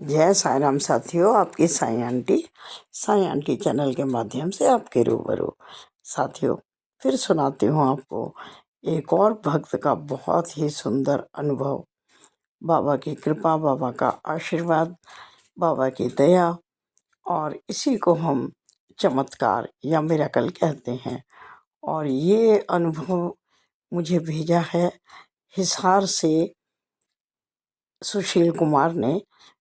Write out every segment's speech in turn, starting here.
जय साईं राम साथियों, आपकी साईं आंटी चैनल के माध्यम से आपके रूबरू। साथियों, फिर सुनाती हूँ आपको एक और भक्त का बहुत ही सुंदर अनुभव। बाबा की कृपा, बाबा का आशीर्वाद, बाबा की दया, और इसी को हम चमत्कार या मिरेकल कहते हैं। और ये अनुभव मुझे भेजा है हिसार से सुशील कुमार ने,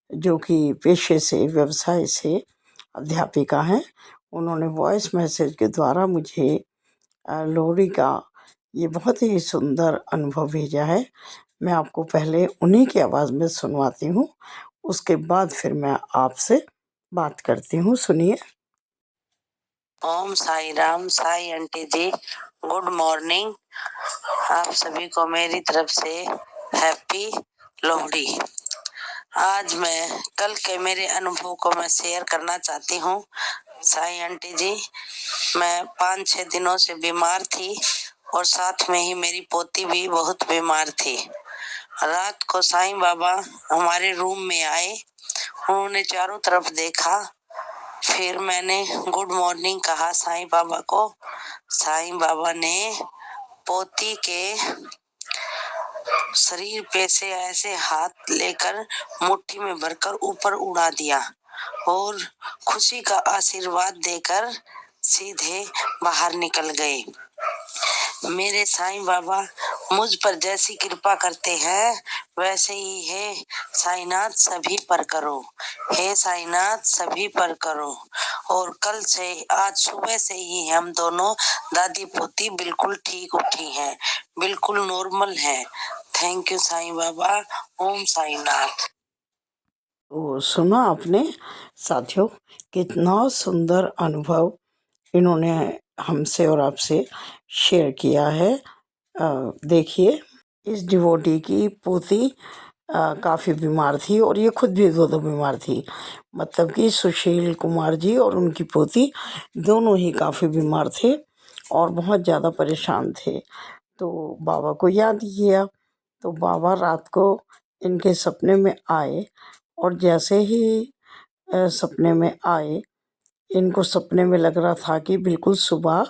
जो कि पेशे से, व्यवसाय से अध्यापिका हैं। उन्होंने वॉइस मैसेज के द्वारा मुझे लोहड़ी का ये बहुत ही सुंदर अनुभव भेजा है। मैं आपको पहले उन्हीं की आवाज़ में सुनवाती हूँ, उसके बाद फिर मैं आपसे बात करती हूँ। सुनिए। ओम साई राम। साई आंटी जी, गुड मॉर्निंग। आप सभी को मेरी तरफ से हैप्पी लोहड़ी। आज मैं कल के मेरे अनुभव को मैं शेयर करना चाहती हूँ। साई आंटी जी, मैं 5-6 दिनों से बीमार थी और साथ में ही मेरी पोती भी बहुत बीमार थी। रात को साईं बाबा हमारे रूम में आए, उन्होंने चारों तरफ देखा। फिर मैंने गुड मॉर्निंग कहा साईं बाबा को। साईं बाबा ने पोती के शरीर पे से ऐसे हाथ लेकर मुट्ठी में भरकर ऊपर उड़ा दिया और खुशी का आशीर्वाद देकर सीधे बाहर निकल गए। मेरे साईं बाबा मुझ पर जैसी कृपा करते हैं वैसे ही है साईनाथ सभी पर करो, हे साईनाथ सभी पर करो। और कल से, आज सुबह से ही हम दोनों दादी पोती बिल्कुल ठीक उठी हैं, बिल्कुल नॉर्मल है। Thank you Sai Baba. ओम साईनाथ। तो सुना आपने साथियों, कितना सुंदर अनुभव इन्होंने हमसे और आपसे शेयर किया है। देखिए, इस डिवोटी की पोती काफ़ी बीमार थी और ये खुद भी दो बीमार थी। मतलब कि सुशील कुमार जी और उनकी पोती दोनों ही काफ़ी बीमार थे और बहुत ज़्यादा परेशान थे। तो बाबा को याद किया, तो बाबा रात को इनके सपने में आए। और जैसे ही सपने में आए, इनको सपने में लग रहा था कि बिल्कुल सुबह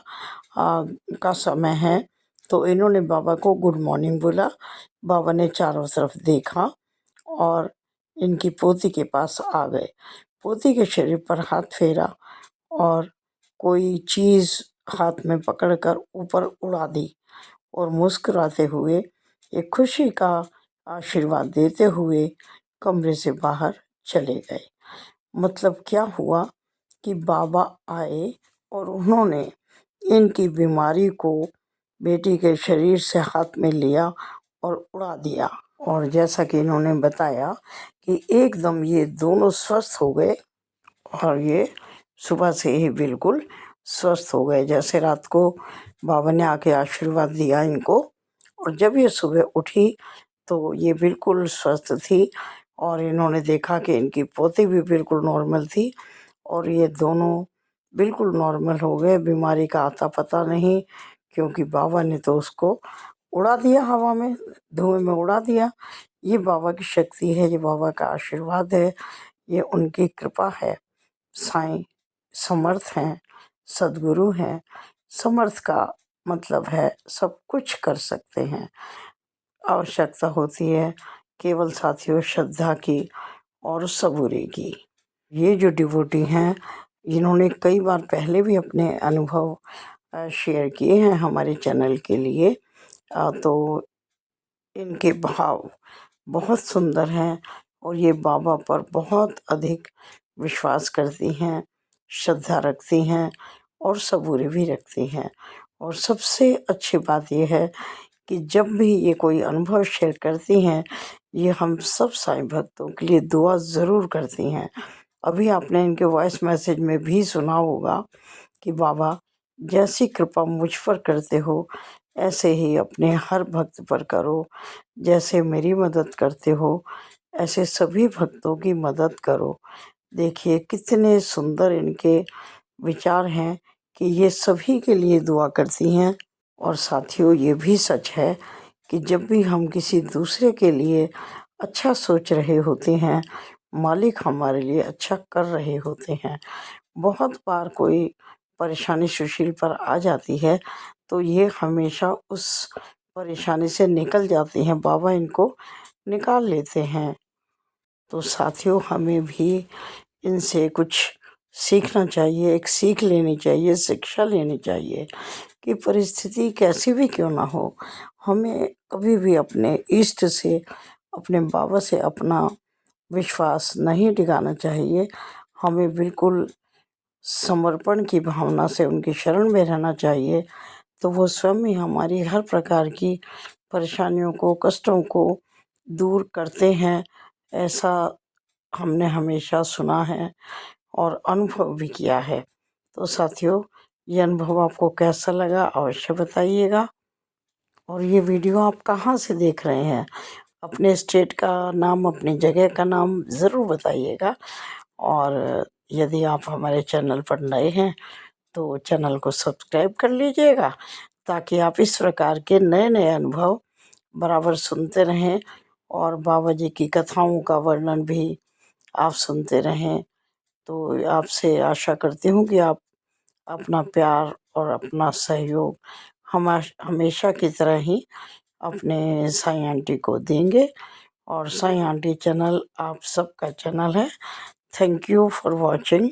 का समय है। तो इन्होंने बाबा को गुड मॉर्निंग बोला। बाबा ने चारों तरफ देखा और इनकी पोती के पास आ गए। पोती के शरीर पर हाथ फेरा और कोई चीज़ हाथ में पकड़कर ऊपर उड़ा दी और मुस्कुराते हुए, एक खुशी का आशीर्वाद देते हुए कमरे से बाहर चले गए। मतलब क्या हुआ कि बाबा आए और उन्होंने इनकी बीमारी को बेटी के शरीर से हाथ में लिया और उड़ा दिया। और जैसा कि इन्होंने बताया कि एकदम ये दोनों स्वस्थ हो गए और ये सुबह से ही बिल्कुल स्वस्थ हो गए। जैसे रात को बाबा ने आके आशीर्वाद दिया इनको, और जब ये सुबह उठी तो ये बिल्कुल स्वस्थ थी। और इन्होंने देखा कि इनकी पोती भी बिल्कुल नॉर्मल थी और ये दोनों बिल्कुल नॉर्मल हो गए। बीमारी का आता पता नहीं, क्योंकि बाबा ने तो उसको उड़ा दिया, हवा में, धुएं में उड़ा दिया। ये बाबा की शक्ति है, ये बाबा का आशीर्वाद है, ये उनकी कृपा है। साईं समर्थ हैं, सद्गुरु हैं। समर्थ का मतलब है सब कुछ कर सकते हैं। आवश्यकता होती है केवल साथियों श्रद्धा की और सबूरी की। ये जो डिवोटी हैं, इन्होंने कई बार पहले भी अपने अनुभव शेयर किए हैं हमारे चैनल के लिए। तो इनके भाव बहुत सुंदर हैं और ये बाबा पर बहुत अधिक विश्वास करती हैं, श्रद्धा रखती हैं और सबूरी भी रखती हैं। और सबसे अच्छी बात यह है कि जब भी ये कोई अनुभव शेयर करती हैं, ये हम सब साईं भक्तों के लिए दुआ ज़रूर करती हैं। अभी आपने इनके वॉइस मैसेज में भी सुना होगा कि बाबा, जैसी कृपा मुझ पर करते हो ऐसे ही अपने हर भक्त पर करो। जैसे मेरी मदद करते हो ऐसे सभी भक्तों की मदद करो। देखिए कितने सुंदर इनके विचार हैं कि ये सभी के लिए दुआ करती हैं। और साथियों, ये भी सच है कि जब भी हम किसी दूसरे के लिए अच्छा सोच रहे होते हैं, मालिक हमारे लिए अच्छा कर रहे होते हैं। बहुत बार कोई परेशानी सुशील पर आ जाती है तो ये हमेशा उस परेशानी से निकल जाती हैं, बाबा इनको निकाल लेते हैं। तो साथियों, हमें भी इनसे कुछ सीखना चाहिए, एक सीख लेनी चाहिए, शिक्षा लेनी चाहिए कि परिस्थिति कैसी भी क्यों ना हो, हमें कभी भी अपने इष्ट से, अपने बाबा से अपना विश्वास नहीं डिगाना चाहिए। हमें बिल्कुल समर्पण की भावना से उनकी शरण में रहना चाहिए, तो वो स्वयं ही हमारी हर प्रकार की परेशानियों को, कष्टों को दूर करते हैं। ऐसा हमने हमेशा सुना है और अनुभव भी किया है। तो साथियों, ये अनुभव आपको कैसा लगा अवश्य बताइएगा। और ये वीडियो आप कहाँ से देख रहे हैं, अपने स्टेट का नाम, अपनी जगह का नाम ज़रूर बताइएगा। और यदि आप हमारे चैनल पर नए हैं तो चैनल को सब्सक्राइब कर लीजिएगा, ताकि आप इस प्रकार के नए नए अनुभव बराबर सुनते रहें और बाबा जी की कथाओं का वर्णन भी आप सुनते रहें। तो आपसे आशा करती हूँ कि आप अपना प्यार और अपना सहयोग हमेशा की तरह ही अपने साईं आंटी को देंगे। और साईं आंटी चैनल आप सबका चैनल है। Thank you for watching.